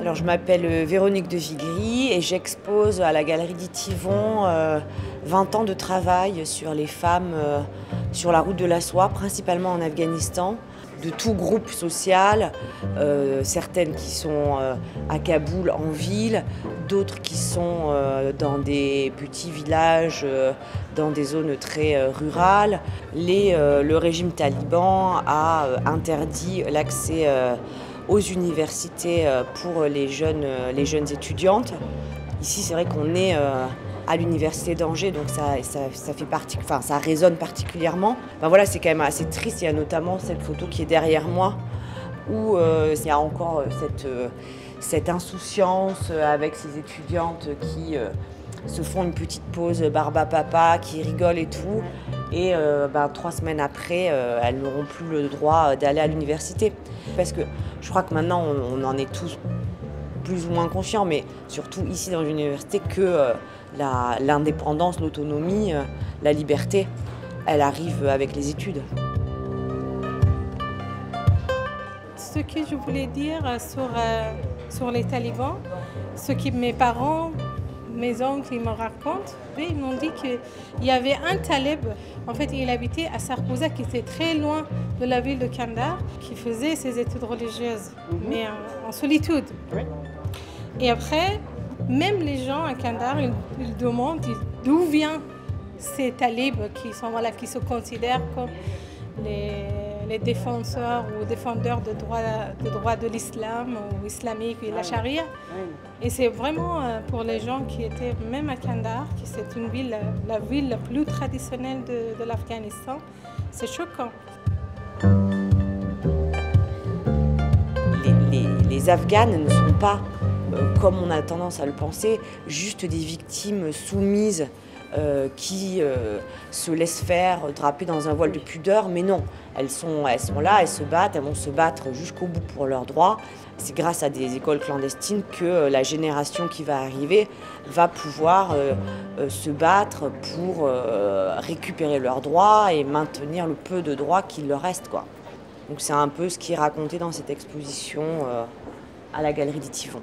Alors, je m'appelle Véronique de Vigry et j'expose à la Galerie d'Ytivon 20 ans de travail sur les femmes sur la route de la soie, principalement en Afghanistan, de tout groupe social, certaines qui sont à Kaboul en ville, d'autres qui sont dans des petits villages, dans des zones très rurales. Le régime taliban a interdit l'accès aux universités pour les jeunes étudiantes. Ici, c'est vrai qu'on est à l'université d'Angers, donc ça résonne particulièrement. Voilà, c'est quand même assez triste. Il y a notamment cette photo qui est derrière moi, où il y a encore cette insouciance avec ces étudiantes qui se font une petite pause barbe à papa, qui rigolent et tout. Et 3 semaines après, elles n'auront plus le droit d'aller à l'université. Parce que je crois que maintenant, on en est tous plus ou moins conscients, mais surtout ici dans l'université, que l'indépendance, l'autonomie, la liberté, elle arrive avec les études. Ce que je voulais dire sur les talibans, ce que mes parents, mes oncles, ils me racontent, ils m'ont dit qu'il y avait un talib, en fait il habitait à Sarkouza, qui était très loin de la ville de Kandahar, qui faisait ses études religieuses, mais en solitude. Oui. Et après, même les gens à Kandahar, ils demandent d'où viennent ces talibs qui se considèrent comme les défenseurs ou défendeurs de droits de l'islam ou islamique et la charia. Et c'est vraiment pour les gens qui étaient même à Kandahar, qui c'est la ville la plus traditionnelle de l'Afghanistan, c'est choquant. Les Afghanes ne sont pas, comme on a tendance à le penser, juste des victimes soumises qui se laissent faire draper dans un voile de pudeur, mais non, elles sont là, elles se battent, elles vont se battre jusqu'au bout pour leurs droits. C'est grâce à des écoles clandestines que la génération qui va arriver va pouvoir se battre pour récupérer leurs droits et maintenir le peu de droits qu'il leur reste, quoi. Donc c'est un peu ce qui est raconté dans cette exposition à la Galerie d'Ytivon.